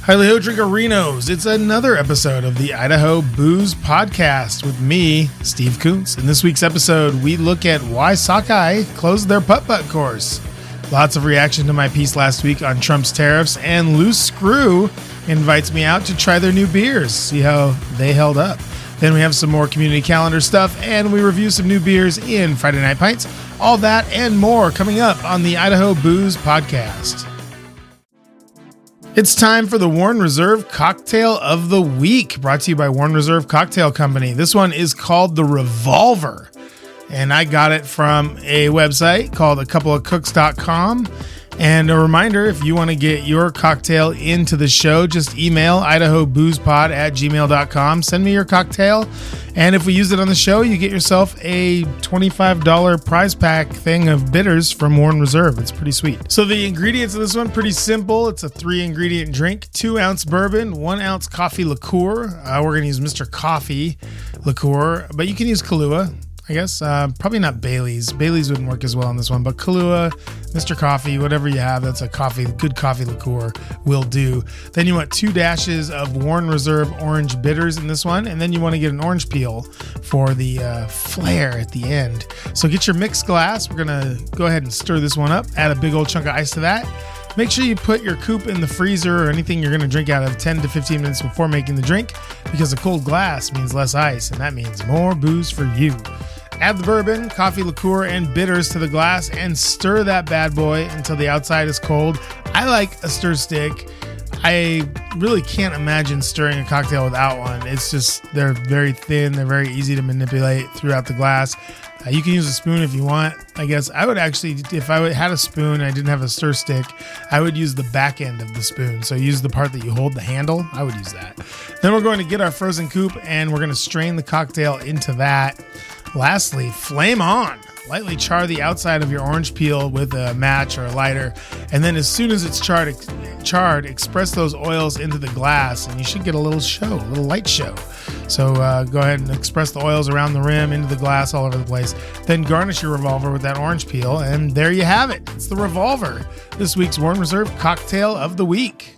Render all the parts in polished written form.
Hi-ho Drinkerinos. It's another episode of the Idaho Booze Podcast with me, Steve Kuntz. In this week's episode, we look at why Sockeye closed their putt-putt course. Lots of reaction to my piece last week on Trump's tariffs, and Loose Screw invites me out to try their new beers, see how they held up. Then we have some more community calendar stuff, and we review some new beers in Friday Night Pints. All that and more coming up on the Idaho Booze Podcast. It's time for the Warren Reserve Cocktail of the Week, brought to you by Warren Reserve Cocktail Company. This one is called the Revolver, and I got it from a website called acoupleofcooks.com. And a reminder, if you want to get your cocktail into the show, just email idahoboozepod@gmail.com. Send me your cocktail, and if we use it on the show, you get yourself a $25 prize pack thing of bitters from Warren Reserve. It's pretty sweet. So the ingredients of this one, pretty simple. It's a 3-ingredient drink, 2-ounce bourbon, 1-ounce coffee liqueur. We're going to use Mr. Coffee liqueur, but you can use Kahlua, I guess. Probably not Bailey's. Bailey's wouldn't work as well on this one, but Kahlua, Mr. Coffee, whatever you have, that's a good coffee liqueur will do. Then you want 2 dashes of Warren Reserve orange bitters in this one, and then you want to get an orange peel for the flair at the end. So get your mixed glass. We're going to go ahead and stir this one up. Add a big old chunk of ice to that. Make sure you put your coupe in the freezer or anything you're going to drink out of 10 to 15 minutes before making the drink, because a cold glass means less ice, and that means more booze for you. Add the bourbon, coffee liqueur, and bitters to the glass and stir that bad boy until the outside is cold. I like a stir stick. I really can't imagine stirring a cocktail without one. It's just, they're very thin. They're very easy to manipulate throughout the glass. You can use a spoon if you want. I guess I would actually, if I had a spoon and I didn't have a stir stick, I would use the back end of the spoon. So use the part that you hold the handle. I would use that. Then we're going to get our frozen coupe and we're going to strain the cocktail into that. Lastly, flame on. Lightly char the outside of your orange peel with a match or a lighter. And then as soon as it's charred, express those oils into the glass and you should get a little light show. So go ahead and express the oils around the rim, into the glass, all over the place. Then garnish your Revolver with that orange peel, and there you have it. It's the Revolver, this week's Warren Reserve Cocktail of the Week.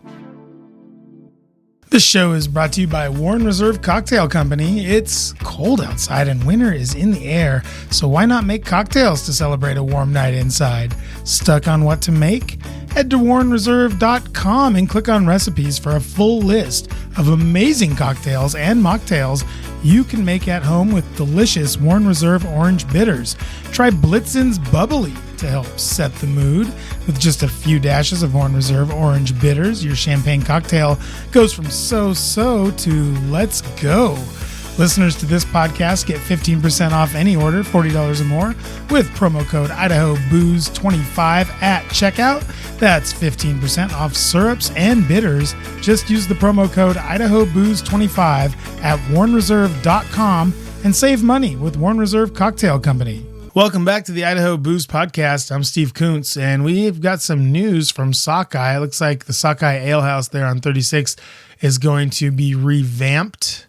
This show is brought to you by Warren Reserve Cocktail Company. It's cold outside and winter is in the air, so why not make cocktails to celebrate a warm night inside? Stuck on what to make? Head to warrenreserve.com and click on recipes for a full list of amazing cocktails and mocktails you can make at home with delicious Warren Reserve orange bitters. Try Blitzen's Bubbly to help set the mood. With just a few dashes of Warren Reserve orange bitters, your champagne cocktail goes from so-so to let's go. Listeners to this podcast get 15% off any order, $40 or more, with promo code IdahoBooze25 at checkout. That's 15% off syrups and bitters. Just use the promo code IdahoBooze25 at warrenreserve.com and save money with Warren Reserve Cocktail Company. Welcome back to the Idaho Booze Podcast. I'm Steve Kuntz, and we've got some news from Sockeye. It looks like the Sockeye Ale House there on 36 is going to be revamped.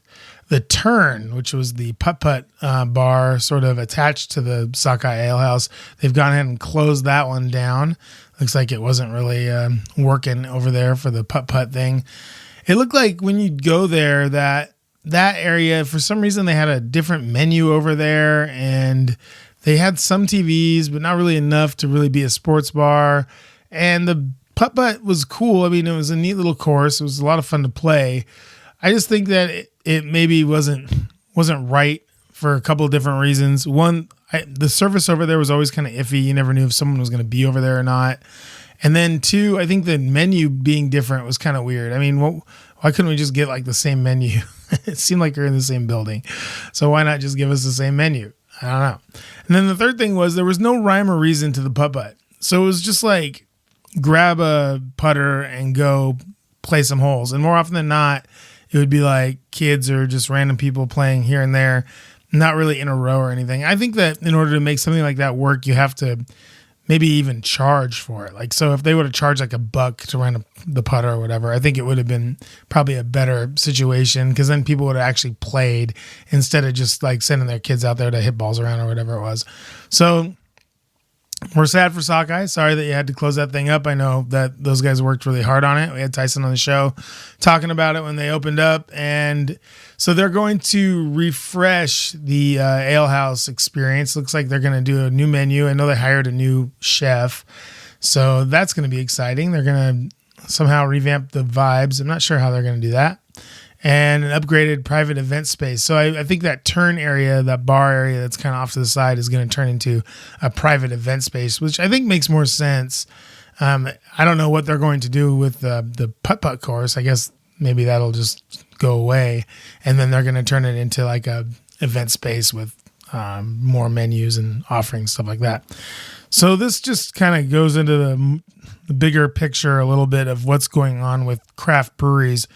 The Turn, which was the putt-putt bar sort of attached to the Sockeye Ale House, they've gone ahead and closed that one down. Looks like it wasn't really working over there for the putt-putt thing. It looked like when you go there that area, for some reason, they had a different menu over there, and they had some TVs, but not really enough to really be a sports bar. And the putt-putt was cool. I mean, it was a neat little course. It was a lot of fun to play. I just think that it maybe wasn't right for a couple of different reasons. One, the service over there was always kind of iffy. You never knew if someone was going to be over there or not. And then 2, I think the menu being different was kind of weird. I mean, why couldn't we just get like the same menu? It seemed like you're in the same building. So why not just give us the same menu? I don't know. And then the third thing was there was no rhyme or reason to the putt-putt. So it was just like grab a putter and go play some holes. And more often than not, it would be like kids or just random people playing here and there, not really in a row or anything. I think that in order to make something like that work, you have to maybe even charge for it. Like, so if they would have charged like $1 to rent the putter or whatever, I think it would have been probably a better situation, because then people would have actually played instead of just like sending their kids out there to hit balls around or whatever it was. So We're sad for Sockeye. Sorry that you had to close that thing up. I know that those guys worked really hard on it. We had Tyson on the show talking about it when they opened up. And so they're going to refresh the ale house experience. Looks like they're going to do a new menu. I know they hired a new chef. So that's going to be exciting. They're going to somehow revamp the vibes. I'm not sure how they're going to do that. And an upgraded private event space. So I think that turn area, that bar area that's kind of off to the side is going to turn into a private event space, which I think makes more sense. I don't know what they're going to do with the putt-putt course. I guess maybe that'll just go away. And then they're going to turn it into like a event space with more menus and offerings, stuff like that. So this just kind of goes into the bigger picture a little bit of what's going on with craft breweries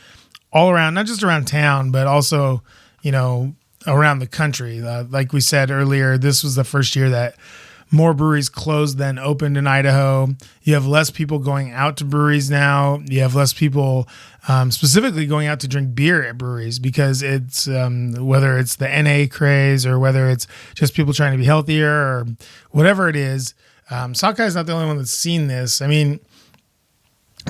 all around, not just around town, but also, around the country. Like we said earlier, this was the first year that more breweries closed than opened in Idaho. You have less people going out to breweries now. You have less people specifically going out to drink beer at breweries because it's whether it's the NA craze or whether it's just people trying to be healthier or whatever it is. Sockeye is not the only one that's seen this. I mean,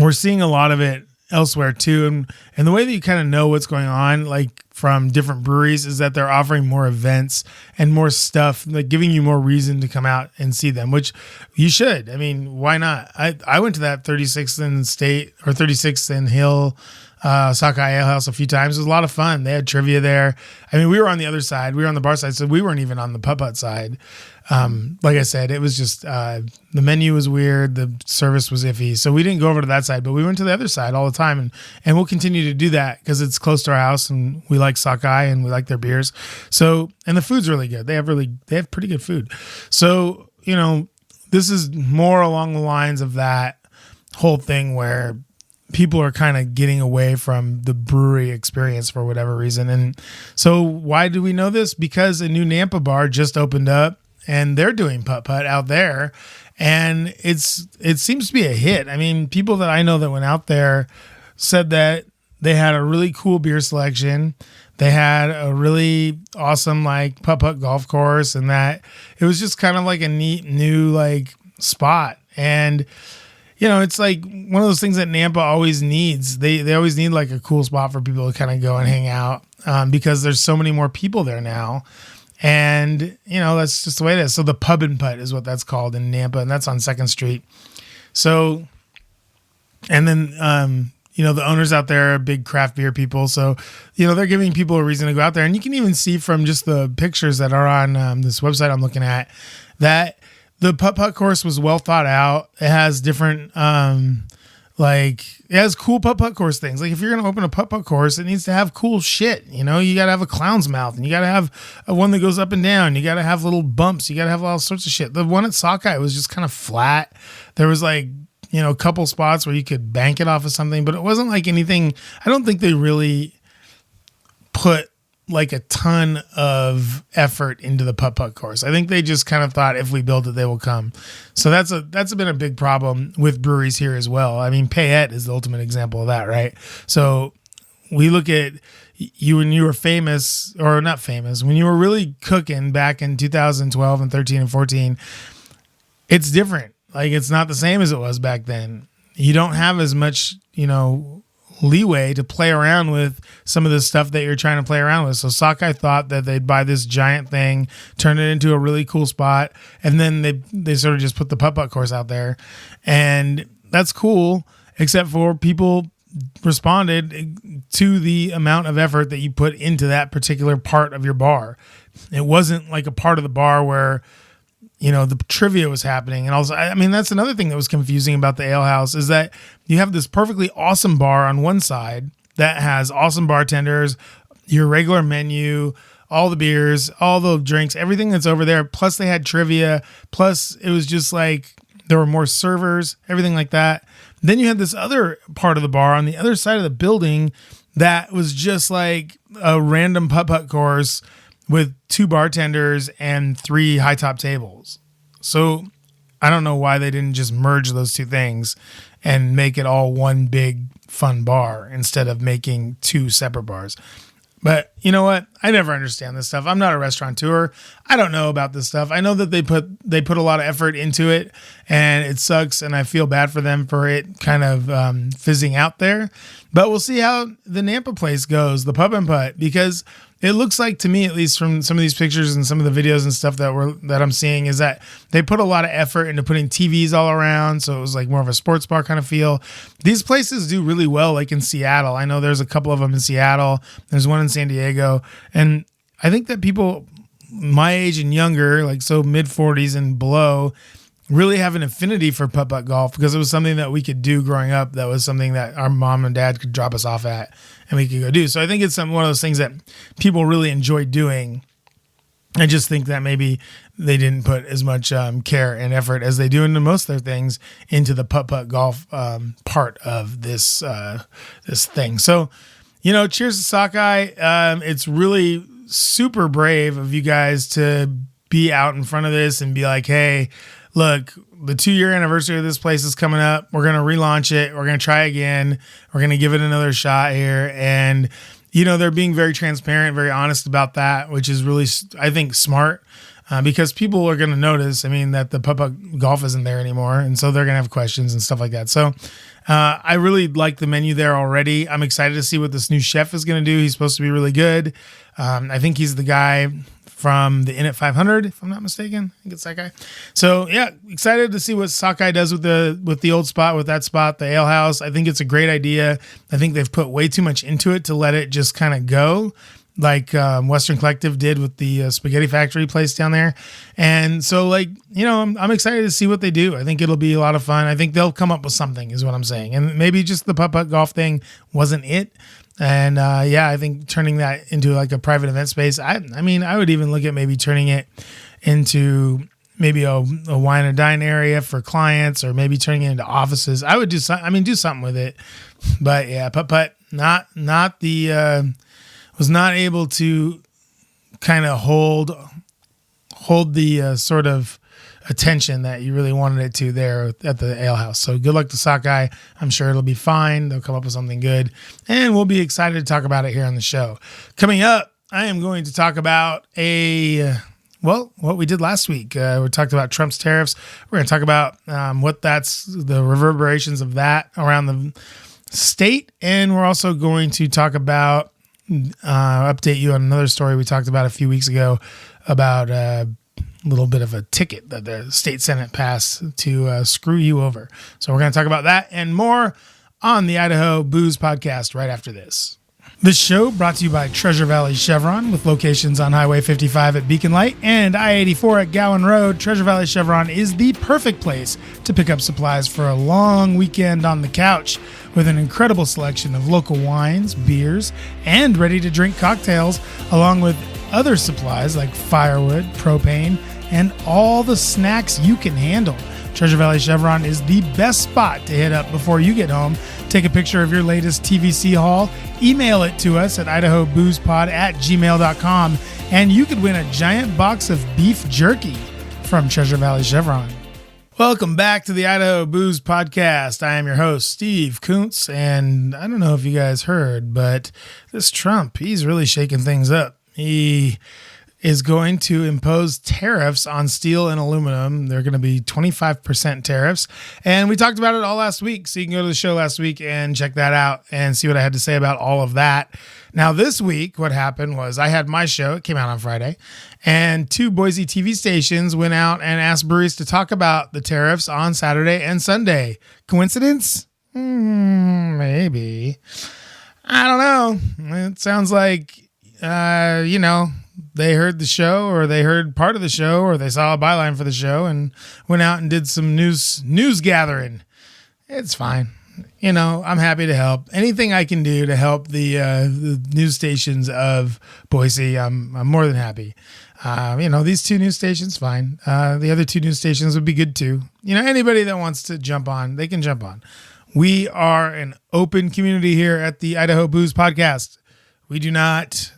we're seeing a lot of it elsewhere too. And the way that you kind of know what's going on, like from different breweries, is that they're offering more events and more stuff, like giving you more reason to come out and see them, which you should. I mean, why not? I went to that 36th and State or 36th and Hill Sockeye Ale House a few times. It was a lot of fun. They had trivia there. I mean, we were on the other side. We were on the bar side, so we weren't even on the putt-putt side. Like I said, it was just the menu was weird. The service was iffy. So we didn't go over to that side, but we went to the other side all the time. And we'll continue to do that because it's close to our house and we like Sockeye and we like their beers. So, and the food's really good. They have pretty good food. So, this is more along the lines of that whole thing where people are kind of getting away from the brewery experience for whatever reason. And so why do we know this? Because a new Nampa bar just opened up and they're doing putt-putt out there. And it seems to be a hit. I mean, people that I know that went out there said that they had a really cool beer selection. They had a really awesome like putt-putt golf course and that it was just kind of like a neat new like spot. And it's like one of those things that Nampa always needs. They always need like a cool spot for people to kind of go and hang out because there's so many more people there now. And, that's just the way it is. So the Pub and Putt is what that's called in Nampa, and that's on 2nd Street. So, and then, the owners out there are big craft beer people. So, they're giving people a reason to go out there. And you can even see from just the pictures that are on this website I'm looking at that the putt-putt course was well thought out. It has different, it has cool putt-putt course things. Like if you're going to open a putt-putt course, it needs to have cool shit. You got to have a clown's mouth and you got to have one that goes up and down. You got to have little bumps. You got to have all sorts of shit. The one at Sockeye was just kind of flat. There was a couple spots where you could bank it off of something, but it wasn't like anything. I don't think they really put like a ton of effort into the putt-putt course. I think they just kind of thought if we build it, they will come. So that's been a big problem with breweries here as well. I mean, Payette is the ultimate example of that, right? So we look at you when you were famous, or not famous, when you were really cooking back in 2012 and 13 and 14, it's different. Like it's not the same as it was back then. You don't have as much, leeway to play around with some of the stuff that you're trying to play around with. So Sockeye thought that they'd buy this giant thing, turn it into a really cool spot, and then they sort of just put the putt-putt course out there. And that's cool, except for people responded to the amount of effort that you put into that particular part of your bar. It wasn't like a part of the bar where the trivia was happening. And also, I mean, that's another thing that was confusing about the ale house is that you have this perfectly awesome bar on one side that has awesome bartenders, your regular menu, all the beers, all the drinks, everything that's over there. Plus they had trivia. Plus it was just like there were more servers, everything like that. Then you had this other part of the bar on the other side of the building that was just like a random putt-putt course with 2 bartenders and 3 high top tables. So I don't know why they didn't just merge those 2 things and make it all one big fun bar instead of making 2 separate bars. But you know what? I never understand this stuff. I'm not a restaurateur. I don't know about this stuff. I know that they put a lot of effort into it, and it sucks, and I feel bad for them for it kind of fizzing out there. But we'll see how the Nampa place goes, the Pub and Putt, because it looks like, to me, at least from some of these pictures and some of the videos and stuff that I'm seeing, is that they put a lot of effort into putting TVs all around. So it was like more of a sports bar kind of feel. These places do really well, like in Seattle. I know there's a couple of them in Seattle. There's one in San Diego. And I think that people my age and younger, like so mid 40s and below, really have an affinity for putt-putt golf because it was something that we could do growing up. That was something that our mom and dad could drop us off at and we could go do. So I think it's one of those things that people really enjoy doing. I just think that maybe they didn't put as much care and effort as they do into most of their things into the putt-putt golf part of this thing. So, cheers to Sockeye. It's really super brave of you guys to be out in front of this and be like, hey, look, the 2-year anniversary of this place is coming up. We're going to relaunch it. We're going to try again. We're going to give it another shot here. And, they're being very transparent, very honest about that, which is really, I think, smart because people are going to notice, that the putt-putt golf isn't there anymore. And so they're going to have questions and stuff like that. So I really like the menu there already. I'm excited to see what this new chef is going to do. He's supposed to be really good. I think he's the guy from the Inn at 500, if I'm not mistaken. I think it's that guy. So yeah, excited to see what Sockeye does with the old spot, with that spot, the ale house. I think it's a great idea. I think they've put way too much into it to let it just kind of go, like Western Collective did with the Spaghetti Factory place down there. And so I'm excited to see what they do. I think it'll be a lot of fun. I think they'll come up with something is what I'm saying. And maybe just the putt-putt golf thing wasn't it. And I think turning that into like a private event space, I would even look at maybe turning it into maybe a wine and dine area for clients, or maybe turning it into offices. I would do something with it. But yeah, putt-putt, was not able to kind of hold the sort of attention that you really wanted it to there at the ale house. So good luck to Sockeye. I'm sure it'll be fine. They'll come up with something good, and we'll be excited to talk about it here on the show. Coming up, I am going to talk about what we did last week. We talked about Trump's tariffs. We're going to talk about the reverberations of that around the state. And we're also going to talk about, update you on another story we talked about a few weeks ago about a little bit of a ticket that the state Senate passed to screw you over. So we're going to talk about that and more on the Idaho Booze Podcast right after this. This show brought to you by Treasure Valley Chevron, with locations on Highway 55 at Beacon Light and I-84 at Gowan Road. Treasure Valley Chevron is the perfect place to pick up supplies for a long weekend on the couch, with an incredible selection of local wines, beers, and ready-to-drink cocktails, along with other supplies like firewood, propane, and all the snacks you can handle. Treasure Valley Chevron is the best spot to hit up before you get home. Take a picture of your latest TVC haul, email it to us at idahoboozepod@gmail.com, and you could win a giant box of beef jerky from Treasure Valley Chevron. Welcome back to the Idaho Booze Podcast. I am your host, Steve Kuntz, and I don't know if you guys heard, but this Trump, he's really shaking things up. He is going to impose tariffs on steel and aluminum. They're going to be 25% tariffs. And we talked about it all last week. So you can go to the show last week and check that out and see what I had to say about all of that. Now, this week, what happened was I had my show. It came out on Friday. And 2 Boise TV stations went out and asked breweries to talk about the tariffs on Saturday and Sunday. Coincidence? Maybe. I don't know. It sounds like, they heard the show, or they heard part of the show, or they saw a byline for the show and went out and did some news gathering. It's fine. I'm happy to help. Anything I can do to help the news stations of Boise, I'm more than happy. These 2 news stations, fine. The other 2 news stations would be good too. Anybody that wants to jump on, they can jump on. We are an open community here at the Idaho Booze Podcast. We do not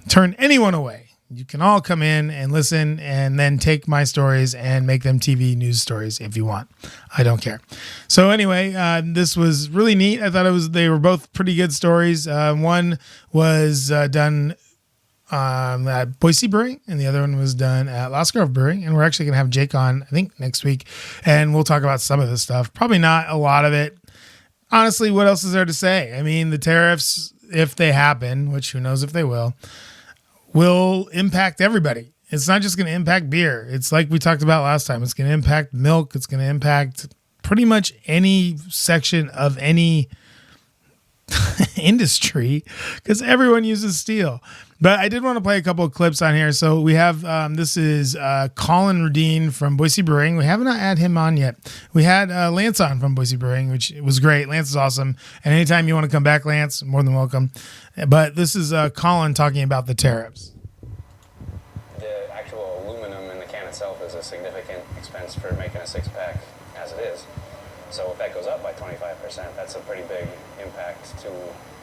turn anyone away. You can all come in and listen and then take my stories and make them TV news stories if you want. I don't care. So anyway, this was really neat. I thought they were both pretty good stories. One was done at Boise Brewing, and the other one was done at Lost Grove Brewing. And we're actually going to have Jake on, I think, next week, and we'll talk about some of this stuff. Probably not a lot of it. Honestly, what else is there to say? I mean, the tariffs, if they happen, which who knows if they will impact everybody. It's not just going to impact beer. It's like we talked about last time. It's going to impact milk. It's going to impact pretty much any section of any industry because everyone uses steel. But I did want to play a couple of clips on here. So we have, this is Colin Radine from Boise Brewing. We haven't had him on yet. We had Lance on from Boise Brewing, which was great. Lance is awesome. And anytime you want to come back, Lance, more than welcome. But this is Colin talking about the tariffs. The actual aluminum in the can itself is a significant expense for making a six-pack as it is. So if that goes up by 25%, that's a pretty big impact to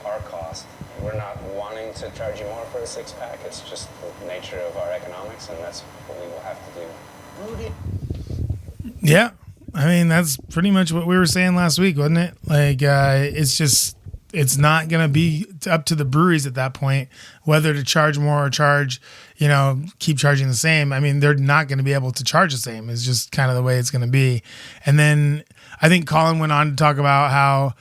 our cost. We're not wanting to charge you more for a six-pack. It's just the nature of our economics, and that's what we will have to do. Yeah. I mean, that's pretty much what we were saying last week, wasn't it? Like, it's not going to be up to the breweries at that point, whether to charge more or charge, keep charging the same. I mean, they're not going to be able to charge the same. It's just kind of the way it's going to be. And then I think Colin went on to talk about how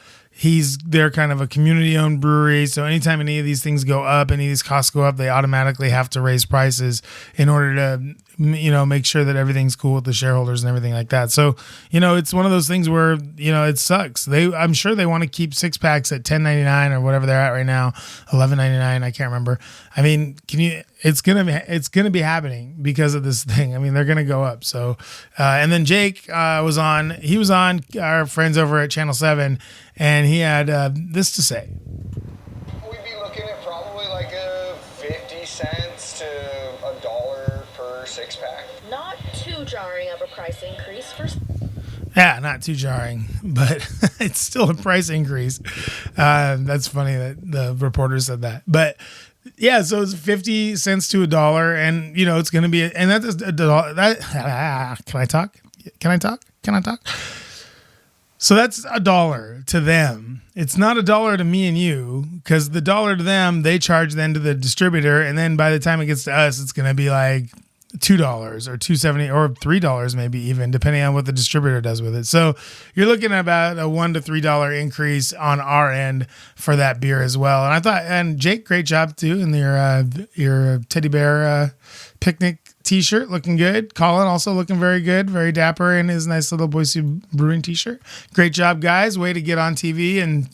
they're kind of a community-owned brewery, so anytime any of these things go up, any of these costs go up, they automatically have to raise prices in order to, make sure that everything's cool with the shareholders and everything like that. So, it's one of those things where, it sucks. I'm sure they want to keep six packs at $10.99 or whatever they're at right now, $11.99. I can't remember. I mean, it's gonna be happening because of this thing. I mean, they're gonna go up. So, and then Jake was on. He was on our friends over at Channel 7, and he had this to say. We'd be looking at probably like a 50 cents to $1 per six pack. Not too jarring of a price increase for. Yeah, not too jarring, but it's still a price increase. That's funny that the reporter said that, but. Yeah, so it's 50 cents to $1, and it's going to be, and that's $1. Can I talk? So that's $1 to them. It's not $1 to me and you, because the $1 to them, they charge then to the distributor, and then by the time it gets to us, it's going to be like $2 or $2.70 or $3 maybe even, depending on what the distributor does with it. So you're looking at about a $1 to $3 increase on our end for that beer as well. And I thought, and Jake, great job too in your teddy bear picnic t-shirt, looking good. Colin also looking very good, very dapper in his nice little Boise Brewing t-shirt. Great job, guys. Way to get on TV and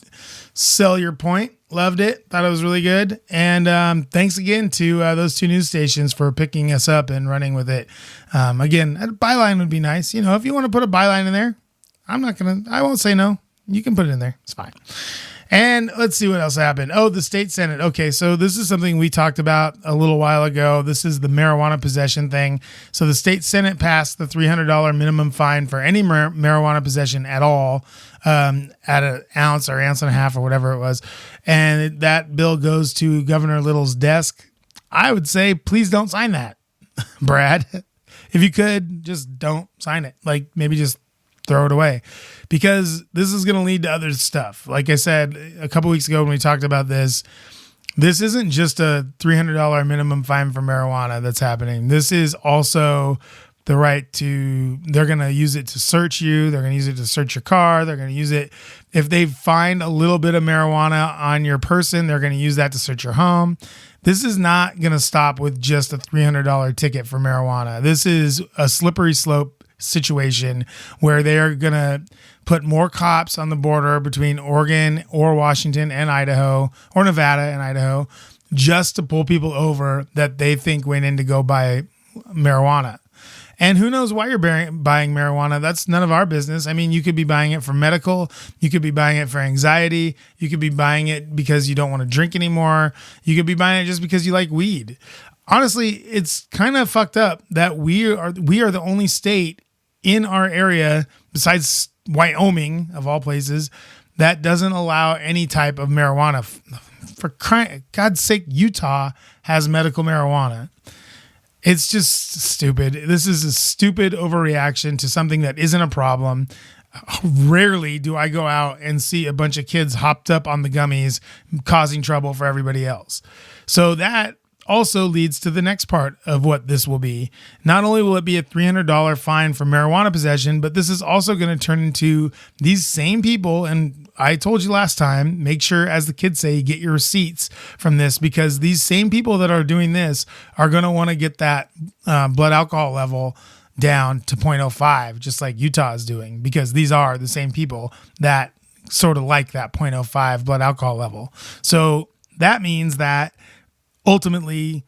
sell your point. Loved it. Thought it was really good. And thanks again to those two news stations for picking us up and running with it. Again, a byline would be nice. If you want to put a byline in there, I won't say no. You can put it in there. It's fine. And let's see what else happened. Oh, the state Senate. Okay, so this is something we talked about a little while ago. This is the marijuana possession thing. So the state Senate passed the $300 minimum fine for any marijuana possession at all, at an ounce or ounce and a half or whatever it was. And that bill goes to Governor Little's desk. I would say, please don't sign that, Brad. If you could, just don't sign it. Like, maybe just throw it away, because this is going to lead to other stuff. Like I said a couple weeks ago when we talked about this isn't just a $300 minimum fine for marijuana that's happening. This is also the right to, they're going to use it to search you. They're going to use it to search your car. They're going to use it if they find a little bit of marijuana on your person. They're going to use that to search your home. This is not going to stop with just a $300 ticket for marijuana. This is a slippery slope situation where they are going to put more cops on the border between Oregon or Washington and Idaho, or Nevada and Idaho, just to pull people over that they think went in to go buy marijuana. And who knows why you're buying marijuana? That's none of our business. I mean, you could be buying it for medical. You could be buying it for anxiety. You could be buying it because you don't want to drink anymore. You could be buying it just because you like weed. Honestly, it's kind of fucked up that we are the only state in our area, besides Wyoming, of all places, that doesn't allow any type of marijuana for God's sake, Utah has medical marijuana. It's just stupid. This is a stupid overreaction to something that isn't a problem. Rarely do I go out and see a bunch of kids hopped up on the gummies causing trouble for everybody else. So that also leads to the next part of what this will be. Not only will it be a $300 fine for marijuana possession, but this is also going to turn into these same people. And I told you last time, make sure, as the kids say, you get your receipts from this, because these same people that are doing this are going to want to get that blood alcohol level down to 0.05, just like Utah is doing, because these are the same people that sort of like that 0.05 blood alcohol level. So that means that ultimately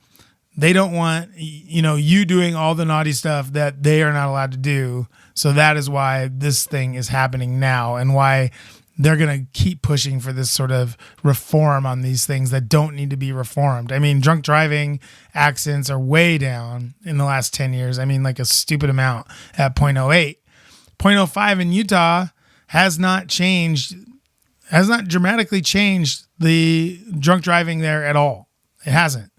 they don't want, you doing all the naughty stuff that they are not allowed to do. So that is why this thing is happening now, and why they're going to keep pushing for this sort of reform on these things that don't need to be reformed. I mean, drunk driving accidents are way down in the last 10 years. I mean, like a stupid amount at 0.08. 0.05 in Utah has not dramatically changed the drunk driving there at all. It hasn't.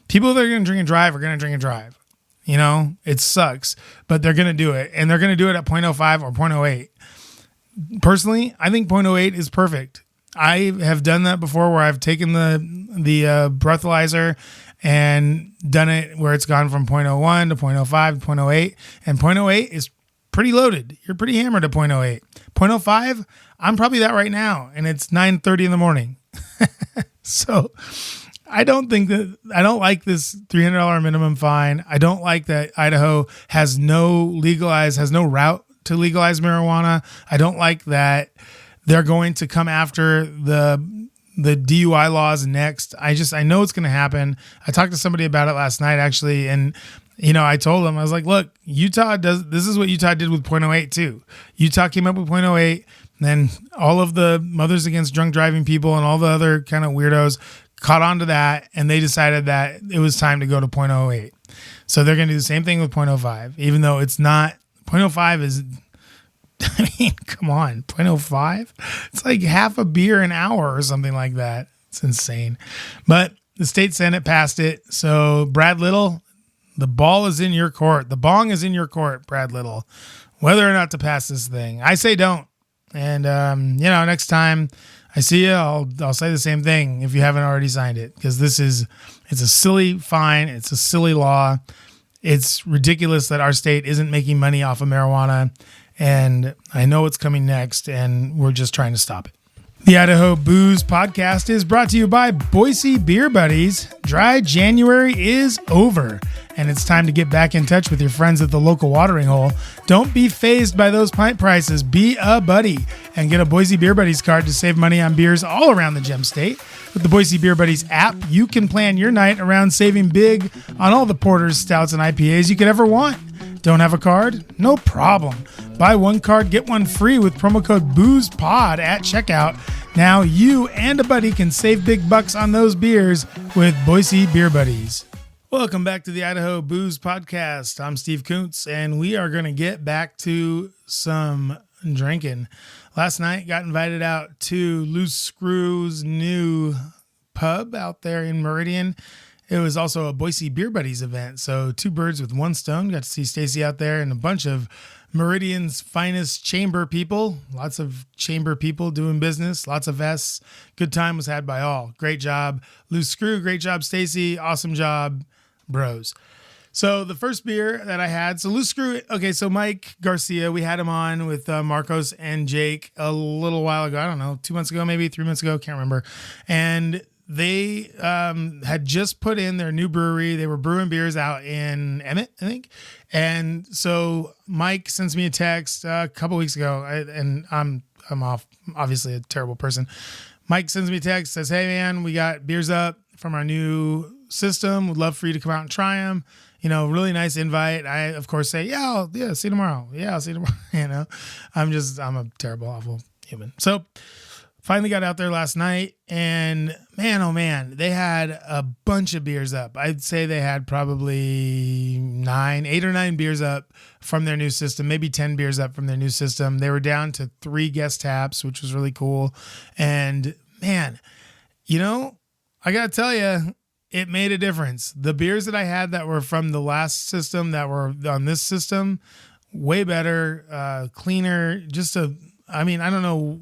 People that are going to drink and drive are going to drink and drive. It sucks, but they're going to do it. And they're going to do it at 0.05 or 0.08. Personally, I think 0.08 is perfect. I have done that before, where I've taken the breathalyzer and done it where it's gone from 0.01 to 0.05 to 0.08. And 0.08 is pretty loaded. You're pretty hammered at 0.08. 0.05, I'm probably that right now, and it's 9:30 in the morning. So I don't like this $300 minimum fine. I don't like that Idaho has no route to legalize marijuana. I don't like that they're going to come after the DUI laws next. I know it's going to happen. I talked to somebody about it last night, actually, and I told them, I was like, look, this is what Utah did with 0.08 too. Utah came up with 0.08, and then all of the Mothers Against Drunk Driving people and all the other kind of weirdos caught on to that, and they decided that it was time to go to 0.08. So they're going to do the same thing with 0.05, even though it's not. 0.05 is, come on, 0.05? It's like half a beer an hour or something like that. It's insane. But the state Senate passed it. So Brad Little, the ball is in your court. The bong is in your court, Brad Little, whether or not to pass this thing. I say don't. And, next time I see you, I'll say the same thing if you haven't already signed it, because it's a silly fine. It's a silly law. It's ridiculous that our state isn't making money off of marijuana, and I know it's coming next, and we're just trying to stop it. The Idaho Booze Podcast is brought to you by Boise Beer Buddies. Dry January is over, and it's time to get back in touch with your friends at the local watering hole. Don't be fazed by those pint prices. Be a buddy and get a Boise Beer Buddies card to save money on beers all around the Gem State. With the Boise Beer Buddies app, you can plan your night around saving big on all the porters, stouts, and IPAs you could ever want. Don't have a card? No problem. Buy one card, get one free with promo code BOOZEPOD at checkout. Now you and a buddy can save big bucks on those beers with Boise Beer Buddies. Welcome back to the Idaho Booze Podcast. I'm Steve Kuntz, and we are going to get back to some drinking. Last night, got invited out to Loose Screw's new pub out there in Meridian. It was also a Boise Beer Buddies event, so two birds with one stone. Got to see Stacy out there and a bunch of Meridian's finest chamber people. Lots of chamber people doing business, lots of vests. Good time was had by all. Great job, Loose Screw. Great job, Stacy. Awesome job, bros. So the first beer that I had, so Loose Screw, okay, so Mike Garcia, we had him on with Marcos and Jake a little while ago. I don't know, 2 months ago, maybe 3 months ago, can't remember. And they had just put in their new brewery. They were brewing beers out in Emmett, I think. And so Mike sends me a text a couple weeks ago, and I'm off, obviously a terrible person. Mike sends me a text, says, hey man, we got beers up from our new system. Would love for you to come out and try them. Really nice invite. I, of course, say, yeah, see you tomorrow. Yeah, I'll see you tomorrow. I'm a terrible, awful human. So finally got out there last night, and man, oh man, they had a bunch of beers up. I'd say they had probably 8 or 9 beers up from their new system, maybe 10 beers up from their new system. They were down to 3 guest taps, which was really cool. And man, I got to tell you, it made a difference. The beers that I had that were from the last system that were on this system, way better, cleaner, I don't know,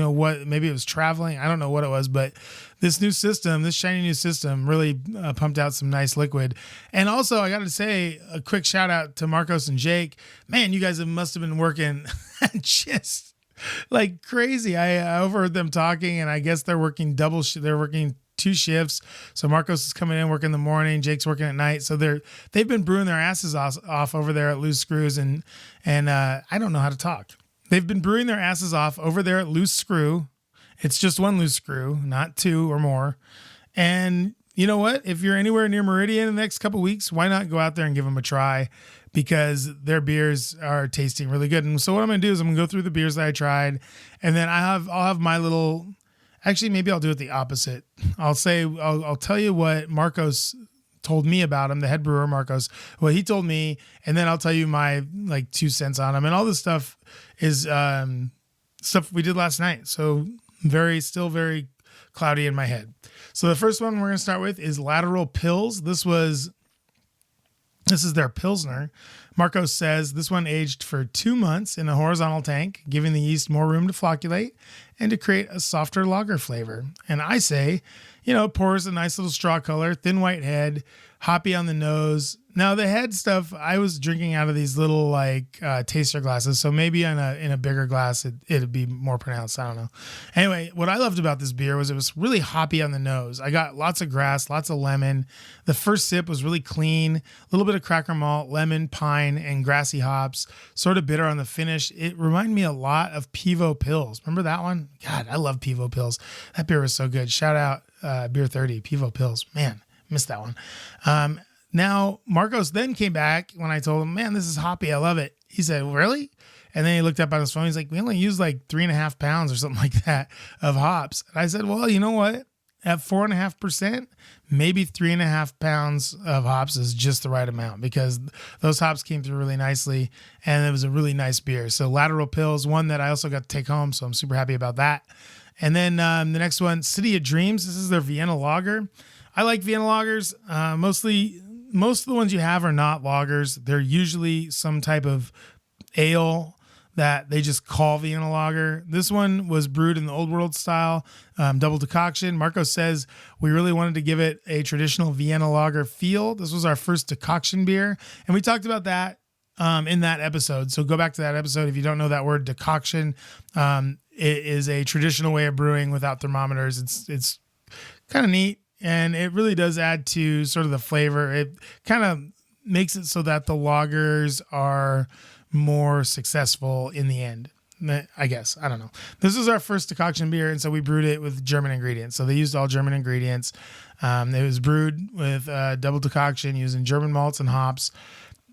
what, maybe it was traveling. I don't know what it was, but this shiny new system really pumped out some nice liquid. And also I got to say a quick shout out to Marcos and Jake. Man, you guys must have been working just like crazy. I overheard them talking, and I guess they're working they're working 2 shifts. So Marcos is coming in working in the morning, Jake's working at night. So they've been brewing their asses off over there at Loose Screws, and I don't know how to talk. They've been brewing their asses off over there at Loose Screw. It's just 1 loose screw, not 2 or more. And you know what? If you're anywhere near Meridian in the next couple of weeks, why not go out there and give them a try? Because their beers are tasting really good. And so what I'm going to do is I'm going to go through the beers that I tried, and then I'll have my little. Actually, maybe I'll do it the opposite. I'll tell you what Marcos told me about him, the head brewer Marcos, what he told me, and then I'll tell you my 2 cents on him. And all this stuff is stuff we did last night. So still very cloudy in my head. So the first one we're going to start with is Lateral Pils. This is their Pilsner. Marcos says this one aged for 2 months in a horizontal tank, giving the yeast more room to flocculate and to create a softer lager flavor. And I say, it pours a nice little straw color, thin white head, hoppy on the nose. Now the head stuff, I was drinking out of these little taster glasses, so maybe in a bigger glass it'd be more pronounced. I don't know. Anyway, what I loved about this beer was it was really hoppy on the nose. I got lots of grass, lots of lemon. The first sip was really clean, a little bit of cracker malt, lemon, pine, and grassy hops. Sort of bitter on the finish. It reminded me a lot of Pivo Pils. Remember that one? God, I love Pivo Pils. That beer was so good. Shout out Beer 30, Pivo Pils. Man, missed that one. Now, Marcos then came back when I told him, man, this is hoppy. I love it. He said, really? And then he looked up on his phone. He's like, we only use 3.5 pounds or something like that of hops. And I said, well, you know what? At 4.5%, maybe 3.5 pounds of hops is just the right amount, because those hops came through really nicely and it was a really nice beer. So Lateral Pils, one that I also got to take home. So I'm super happy about that. And then the next one, City of Dreams. This is their Vienna lager. I like Vienna lagers. Most of the ones you have are not lagers. They're usually some type of ale that they just call Vienna lager. This one was brewed in the old world style, double decoction. Marcos says we really wanted to give it a traditional Vienna lager feel. This was our first decoction beer, and we talked about that in that episode. So go back to that episode if you don't know that word, decoction. It is a traditional way of brewing without thermometers. It's kind of neat. And it really does add to sort of the flavor. It kind of makes it so that the lagers are more successful in the end, I guess. I don't know. This is our first decoction beer, and so we brewed it with German ingredients. So they used all German ingredients. It was brewed with double decoction using German malts and hops.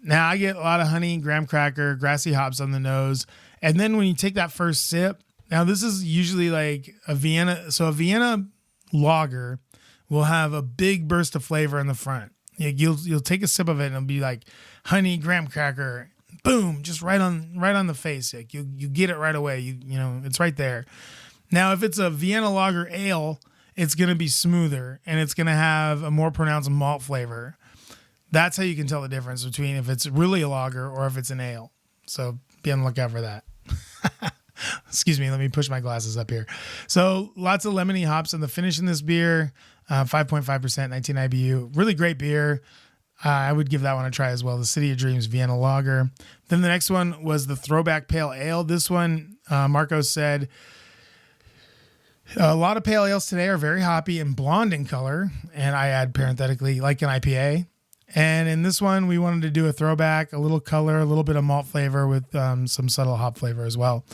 Now I get a lot of honey, graham cracker, grassy hops on the nose. And then when you take that first sip, now this is usually like a Vienna. So a Vienna lager will have a big burst of flavor in the front. You'll take a sip of it and it'll be like honey, graham cracker, boom, just right on the face. Like you get it right away. You it's right there. Now, if it's a Vienna lager ale, it's going to be smoother and it's going to have a more pronounced malt flavor. That's how you can tell the difference between if it's really a lager or if it's an ale. So be on the lookout for that. Excuse me, let me push my glasses up here. So lots of lemony hops in the finish in this beer. 5.5%, 19 IBU. Really great beer. I would give that one a try as well. The City of Dreams Vienna Lager. Then the next one was the Throwback Pale Ale. This one, Marcos said, a lot of pale ales today are very hoppy and blonde in color. And I add parenthetically, like an IPA. And in this one, we wanted to do a throwback, a little color, a little bit of malt flavor with some subtle hop flavor as well.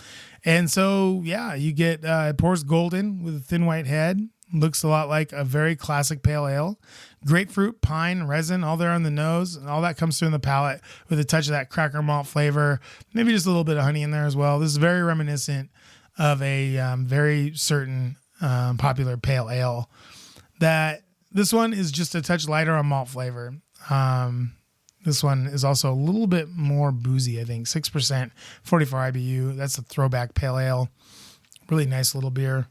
And so, yeah, you get, it pours golden with a thin white head. Looks a lot like a very classic pale ale. Grapefruit, pine, resin, all there on the nose. And all that comes through in the palate with a touch of that cracker malt flavor. Maybe just a little bit of honey in there as well. This is very reminiscent of a very certain popular pale ale. That this one is just a touch lighter on malt flavor. This one is also a little bit more boozy, I think. 6%, 44 IBU. That's a Throwback Pale Ale. Really nice little beer.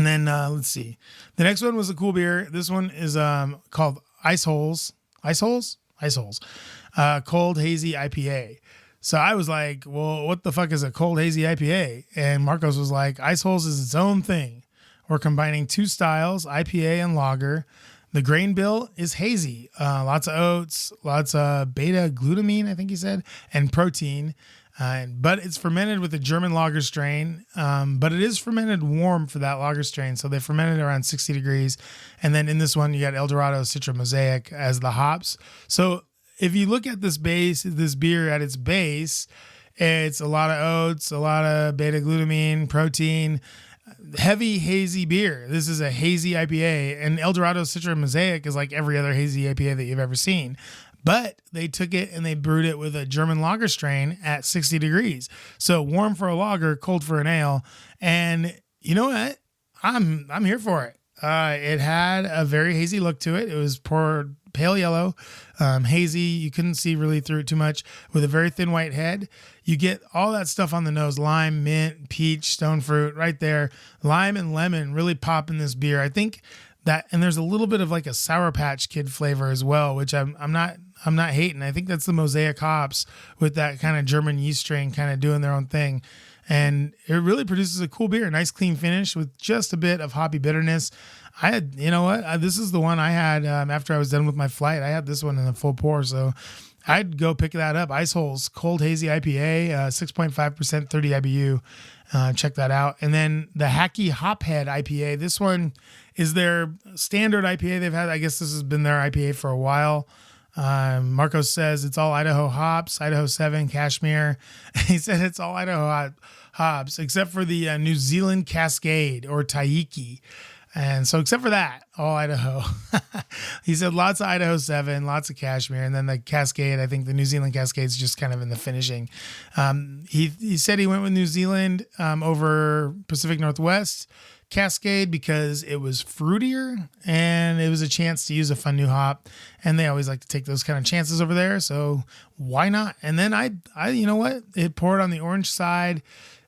And then let's see. The next one was a cool beer. This one is called Ice Holes. Cold Hazy IPA. So I was like, well, what the fuck is a cold hazy IPA? And Marcos was like, Ice Holes is its own thing. We're combining two styles, IPA and lager. The grain bill is hazy. Lots of oats, lots of beta glutamine, I think he said, and protein. But it's fermented with a German lager strain. But it is fermented warm for that lager strain. So they fermented around 60 degrees. And then in this one, you got Eldorado Citra Mosaic as the hops. So if you look at this beer at its base, it's a lot of oats, a lot of beta glutamine, protein, heavy hazy beer. This is a hazy IPA, and Eldorado Citra Mosaic is like every other hazy IPA that you've ever seen. But they took it and they brewed it with a German lager strain at 60 degrees. So warm for a lager, cold for an ale. And you know what? I'm here for it. It had a very hazy look to it. It was poured pale yellow, hazy. You couldn't see really through it too much, with a very thin white head. You get all that stuff on the nose: lime, mint, peach, stone fruit right there. Lime and lemon really pop in this beer. I think that, and there's a little bit of like a Sour Patch Kid flavor as well, which I'm not hating. I think that's the Mosaic hops with that kind of German yeast strain kind of doing their own thing. And it really produces a cool beer, a nice clean finish with just a bit of hoppy bitterness. This is the one I had after I was done with my flight. I had this one in the full pour, so I'd go pick that up. Ice Holes Cold Hazy IPA, 6.5%, 30 IBU. Check that out. And then the Hacky Hophead IPA. This one is their standard IPA they've had. I guess this has been their IPA for a while. Marcos says it's all Idaho hops, Idaho 7, Cashmere. He said it's all Idaho hops, except for the New Zealand Cascade or Taiki. And so except for that, all Idaho. He said lots of Idaho 7, lots of Cashmere, and then the Cascade, I think the New Zealand Cascade is just kind of in the finishing. He said he went with New Zealand over Pacific Northwest Cascade because it was fruitier and it was a chance to use a fun new hop, and they always like to take those kind of chances over there, so why not? And then I you know what, it poured on the orange side.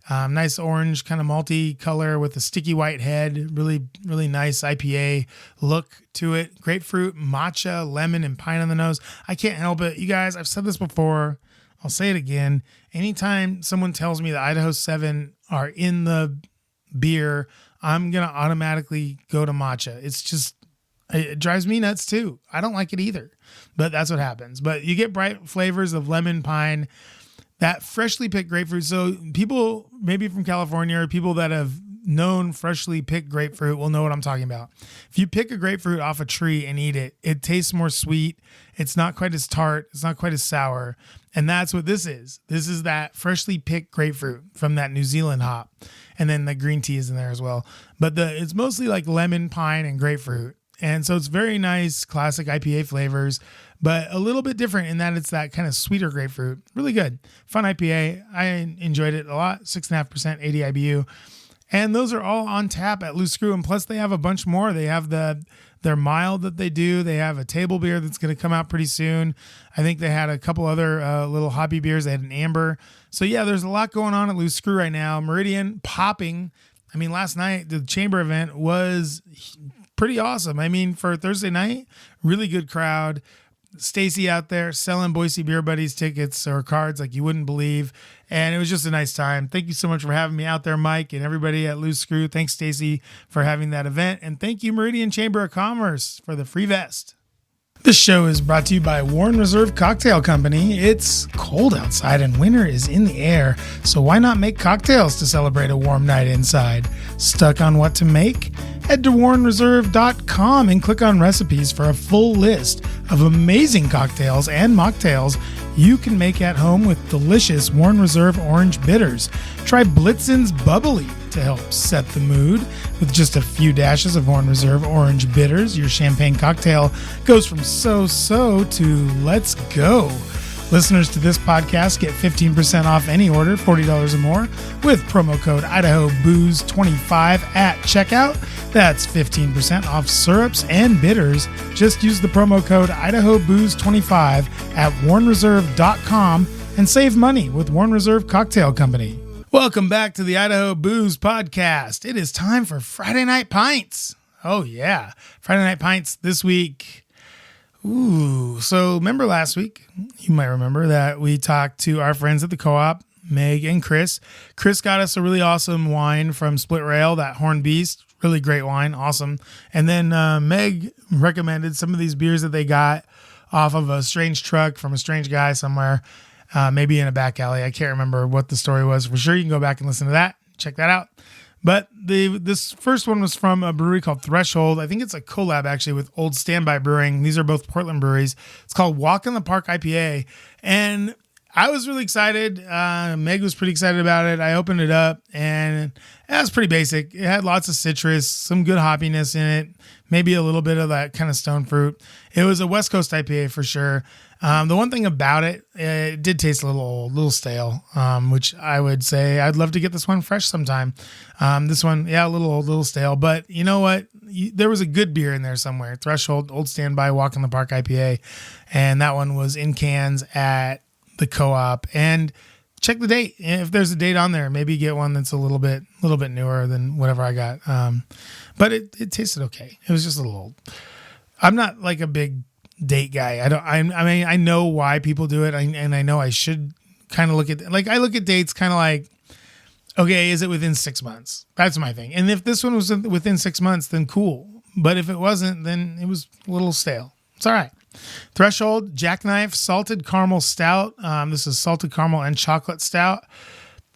Nice orange kind of malty color with a sticky white head. Really, really nice IPA look to it. Grapefruit, matcha, lemon, and pine on the nose. I can't help it. You guys, I've said this before. I'll say it again. Anytime someone tells me that Idaho 7 are in the beer, I'm going to automatically go to matcha. It drives me nuts too. I don't like it either, but that's what happens. But you get bright flavors of lemon, pine, that freshly picked grapefruit. So people maybe from California or people that have known freshly picked grapefruit will know what I'm talking about. If you pick a grapefruit off a tree and eat it, it tastes more sweet. It's not quite as tart. It's not quite as sour. And that's what this is. This is that freshly picked grapefruit from that New Zealand hop. And then the green tea is in there as well. But it's mostly like lemon, pine, and grapefruit. And so it's very nice, classic IPA flavors, but a little bit different in that it's that kind of sweeter grapefruit. Really good. Fun IPA. I enjoyed it a lot. 6.5%, 80 IBU. And those are all on tap at Loose Screw. And plus they have a bunch more. They have their mild that they do. They have a table beer that's going to come out pretty soon. I think they had a couple other little hobby beers. They had an amber. So yeah, there's a lot going on at Loose Screw right now. Meridian popping. I mean, last night the chamber event was pretty awesome. I mean, for Thursday night, really good crowd. Stacy out there selling Boise Beer Buddies tickets or cards like you wouldn't believe. And it was just a nice time. Thank you so much for having me out there, Mike, and everybody at Loose Screw. Thanks, Stacy, for having that event. And thank you, Meridian Chamber of Commerce, for the free vest. This show is brought to you by Warren Reserve Cocktail Company. It's cold outside and winter is in the air, so why not make cocktails to celebrate a warm night inside? Stuck on what to make? Head to warrenreserve.com and click on recipes for a full list of amazing cocktails and mocktails you can make at home with delicious Warren Reserve orange bitters. Try Blitzen's Bubbly to help set the mood. With just a few dashes of Warren Reserve orange bitters, your champagne cocktail goes from so to let's go. Listeners to this podcast get 15% off any order, $40 or more, with promo code IdahoBooze25 at checkout. That's 15% off syrups and bitters. Just use the promo code IdahoBooze25 at warrenreserve.com and save money with Warren Reserve Cocktail Company. Welcome back to the Idaho Booze Podcast. It is time for Friday Night Pints. Oh, yeah. Friday Night Pints this week. Ooh, so remember last week, you might remember that we talked to our friends at the co-op, Meg and Chris. Chris got us a really awesome wine from Split Rail, that Horned Beast. Really great wine. Awesome. And then Meg recommended some of these beers that they got off of a strange truck from a strange guy somewhere. Maybe in a back alley. I can't remember what the story was for sure. You can go back and listen to that. Check that out. But this first one was from a brewery called Threshold. I think it's a collab actually with Old Standby Brewing. These are both Portland breweries. It's called Walk in the Park IPA. And I was really excited. Meg was pretty excited about it. I opened it up and it was pretty basic. It had lots of citrus, some good hoppiness in it, maybe a little bit of that kind of stone fruit. It was a West Coast IPA for sure. The one thing about it, it did taste a little stale, which I would say I'd love to get this one fresh sometime. This one, yeah, a little stale, but you know what? There was a good beer in there somewhere. Threshold, Old Standby, Walk in the Park IPA, and that one was in cans at the co-op. And check the date. If there's a date on there, maybe get one that's a little bit newer than whatever I got. But it tasted okay. It was just a little old. I'm not like a big date guy. I mean, I know why people do it, and I know I should kind of look at, like, I look at dates kind of like, okay, is it within 6 months? That's my thing. And if this one was within 6 months, then cool. But if it wasn't, then it was a little stale. It's all right. Threshold Jackknife Salted Caramel Stout. This is salted caramel and chocolate stout.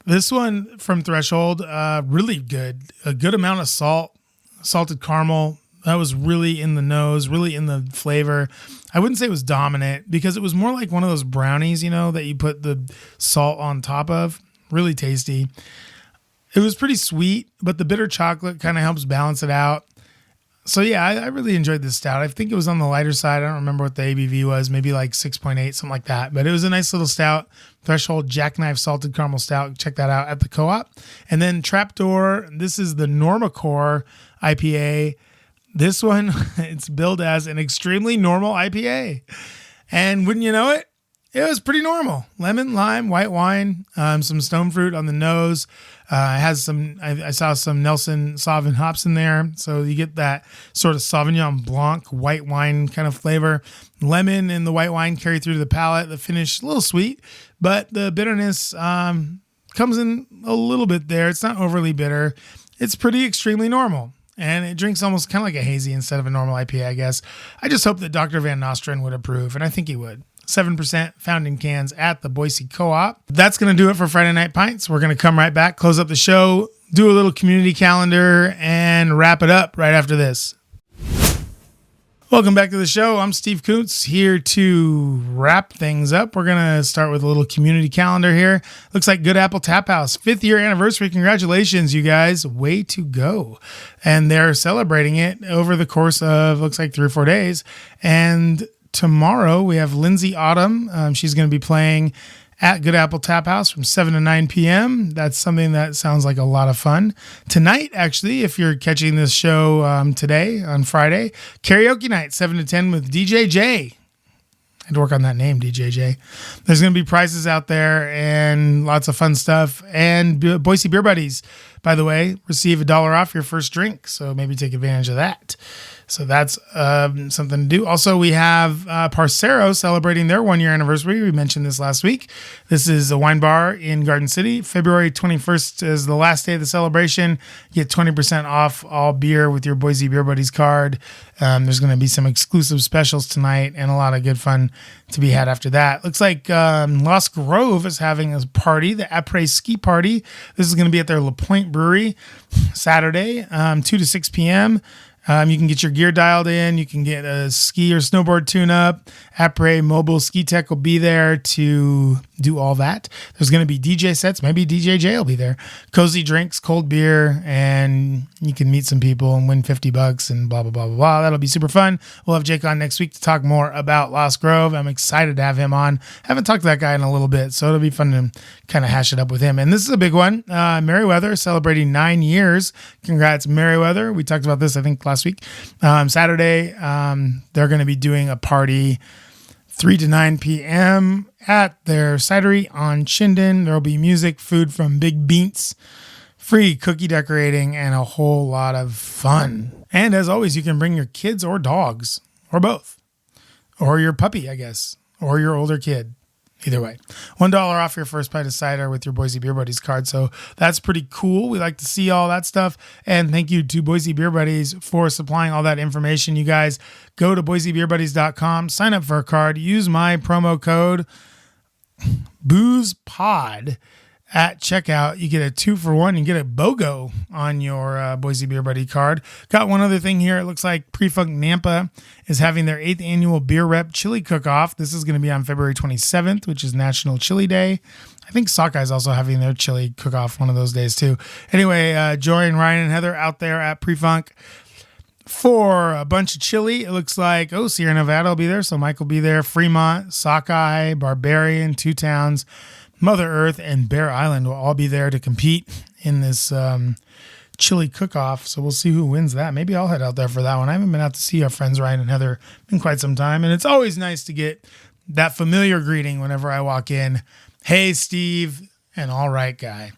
This one from Threshold, really good. A good amount of salt, salted caramel. That was really in the nose, really in the flavor. I wouldn't say it was dominant because it was more like one of those brownies, you know, that you put the salt on top of. Really tasty. It was pretty sweet, but the bitter chocolate kind of helps balance it out. So yeah, I really enjoyed this stout. I think it was on the lighter side. I don't remember what the ABV was, maybe like 6.8, something like that. But it was a nice little stout. Threshold Jackknife Salted Caramel Stout. Check that out at the co-op. And then Trapdoor, this is the Normacore IPA. This one, it's billed as an extremely normal IPA. And wouldn't you know it? It was pretty normal. Lemon, lime, white wine, some stone fruit on the nose. It has some, I saw some Nelson Sauvignon hops in there. So you get that sort of Sauvignon Blanc white wine kind of flavor. Lemon and the white wine carry through to the palate. The finish, a little sweet, but the bitterness comes in a little bit there. It's not overly bitter. It's pretty extremely normal. And it drinks almost kind of like a hazy instead of a normal IPA, I guess. I just hope that Dr. Van Nostrand would approve, and I think he would. 7% found in cans at the Boise Co-op. That's going to do it for Friday Night Pints. We're going to come right back, close up the show, do a little community calendar, and wrap it up right after this. Welcome back to the show. I'm Steve Kuntz here to wrap things up. We're going to start with a little community calendar here. Looks like Good Apple Tap House, 5th year anniversary. Congratulations, you guys. Way to go. And they're celebrating it over the course of, looks like 3 or 4 days. And tomorrow we have Lindsay Autumn. She's going to be playing at Good Apple Tap House from 7 to 9 p.m. That's something that sounds like a lot of fun. Tonight, actually, if you're catching this show today on Friday, karaoke night, 7 to 10 with DJ J. I had to work on that name, DJ J. There's going to be prizes out there and lots of fun stuff. And Boise Beer Buddies, by the way, receive $1 off your first drink. So maybe take advantage of that. So that's something to do. Also, we have Parcero celebrating their 1 year anniversary. We mentioned this last week. This is a wine bar in Garden City. February 21st is the last day of the celebration. You get 20% off all beer with your Boise Beer Buddies card. There's going to be some exclusive specials tonight and a lot of good fun to be had after that. Looks like Lost Grove is having a party, the Après Ski Party. This is going to be at their La Pointe Brewery Saturday, 2 to 6 p.m. You can get your gear dialed in. You can get a ski or snowboard tune-up. Après Mobile Ski Tech will be there to do all that. There's going to be DJ sets. Maybe DJ J will be there. Cozy drinks, cold beer, and you can meet some people and win $50 and blah, blah, blah, blah, blah. That'll be super fun. We'll have Jake on next week to talk more about Lost Grove. I'm excited to have him on. Haven't talked to that guy in a little bit, so it'll be fun to kind of hash it up with him. And this is a big one. Meriwether celebrating 9 years. Congrats, Meriwether. We talked about this, I think, last week. Saturday, they're going to be doing a party 3 to 9 p.m. at their cidery on Chinden. There'll be music, food from Big Beans, free cookie decorating, and a whole lot of fun. And as always, you can bring your kids or dogs, or both, or your puppy, I guess, or your older kid. Either way, $1 off your first pint of cider with your Boise Beer Buddies card. So that's pretty cool. We like to see all that stuff. And thank you to Boise Beer Buddies for supplying all that information. You guys go to boisebeerbuddies.com, sign up for a card, use my promo code BOOZEPOD at checkout. You get a 2-for-1. You get a BOGO on your Boise Beer Buddy card. Got one other thing here. It looks like Pre-Funk Nampa is having their 8th annual Beer Rep Chili Cook-Off. This is going to be on February 27th, which is National Chili Day. I think Sockeye is also having their chili cook-off one of those days too. Anyway, join Ryan and Heather out there at Pre-Funk for a bunch of chili. It looks like, Sierra Nevada will be there, so Mike will be there. Fremont, Sockeye, Barbarian, Two Towns, Mother Earth, and Bear Island will all be there to compete in this chili cook-off. So we'll see who wins that. Maybe I'll head out there for that one. I haven't been out to see our friends Ryan and Heather in quite some time. And it's always nice to get that familiar greeting whenever I walk in. Hey, Steve, and all right, guy.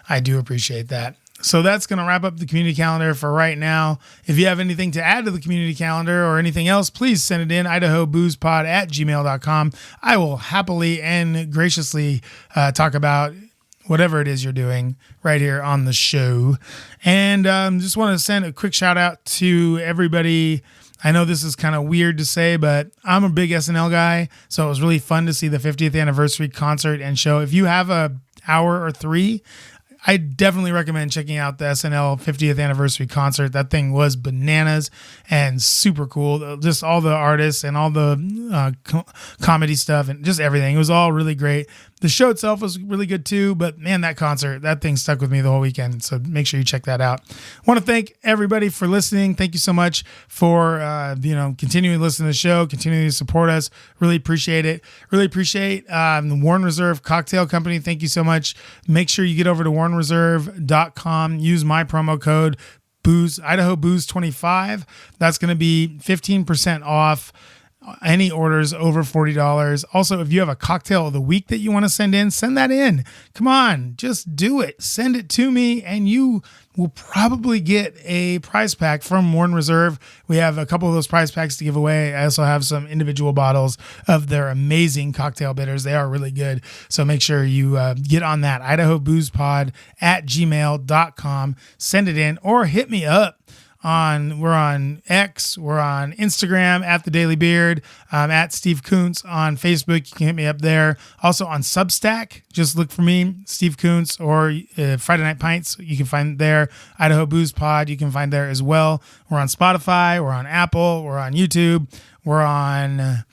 I do appreciate that. So that's going to wrap up the community calendar for right now. If you have anything to add to the community calendar or anything else, please send it in, idahoboozepod@gmail.com. I will happily and graciously talk about whatever it is you're doing right here on the show. And just want to send a quick shout out to everybody. I know this is kind of weird to say, but I'm a big SNL guy, so it was really fun to see the 50th anniversary concert and show. If you have an hour or 3, I definitely recommend checking out the SNL 50th anniversary concert. That thing was bananas and super cool. Just all the artists and all the comedy stuff and just everything. It was all really great. The show itself was really good too, but man, that concert, that thing stuck with me the whole weekend. So make sure you check that out. I want to thank everybody for listening. Thank you so much for, continuing to listen to the show, continuing to support us. Really appreciate it. Really appreciate the Warren Reserve Cocktail Company. Thank you so much. Make sure you get over to warrenreserve.com. Use my promo code Idaho Booze 25. That's going to be 15% off any orders over $40. Also, if you have a cocktail of the week that you want to send in, send that in. Come on, just do it. Send it to me and you will probably get a prize pack from Warren Reserve. We have a couple of those prize packs to give away. I also have some individual bottles of their amazing cocktail bitters. They are really good. So make sure you get on that. idahoboozepod@gmail.com. Send it in or hit me up. We're on X, we're on Instagram at The Daily Beard, at Steve Kuntz on Facebook. You can hit me up there. Also on Substack, just look for me, Steve Kuntz, or Friday Night Pints. You can find there. Idaho Booze Pod, you can find there as well. We're on Spotify, we're on Apple, we're on YouTube, we're on,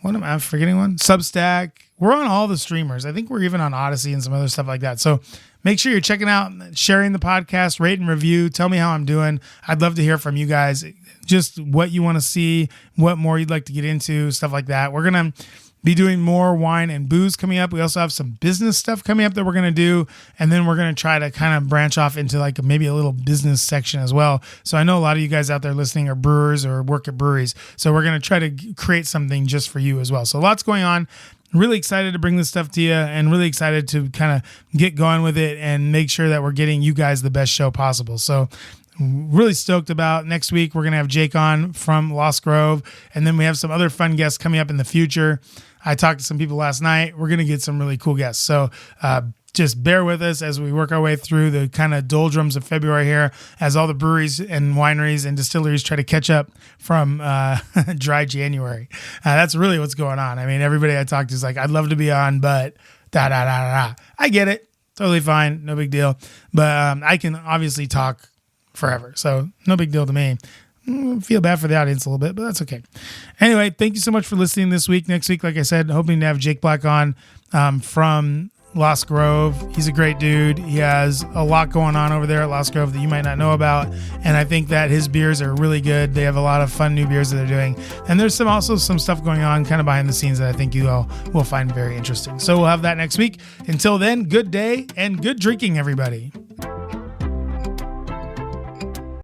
what am I forgetting one? Substack. We're on all the streamers. I think we're even on Odyssey and some other stuff like that. So make sure you're checking out, sharing the podcast, rate and review. Tell me how I'm doing. I'd love to hear from you guys. Just what you want to see, what more you'd like to get into, stuff like that. We're going to be doing more wine and booze coming up. We also have some business stuff coming up that we're going to do. And then we're going to try to kind of branch off into like maybe a little business section as well. So I know a lot of you guys out there listening are brewers or work at breweries. So we're going to try to create something just for you as well. So lots going on. Really excited to bring this stuff to you and really excited to kind of get going with it and make sure that we're getting you guys the best show possible. So really stoked about next week. We're going to have Jake on from Lost Grove, and then we have some other fun guests coming up in the future. I talked to some people last night. We're going to get some really cool guests. So just bear with us as we work our way through the kind of doldrums of February here as all the breweries and wineries and distilleries try to catch up from dry January. That's really what's going on. I mean, everybody I talked to is like, I'd love to be on, but da-da-da-da-da. I get it. Totally fine. No big deal. But I can obviously talk forever. So no big deal to me. Feel bad for the audience a little bit, but that's okay. Anyway, thank you so much for listening this week. Next week, like I said, hoping to have Jake Black on from Lost Grove. He's a great dude. He has a lot going on over there at Lost Grove that you might not know about. And I think that his beers are really good. They have a lot of fun new beers that they're doing. And there's also some stuff going on kind of behind the scenes that I think you all will find very interesting. So we'll have that next week. Until then, good day and good drinking, everybody.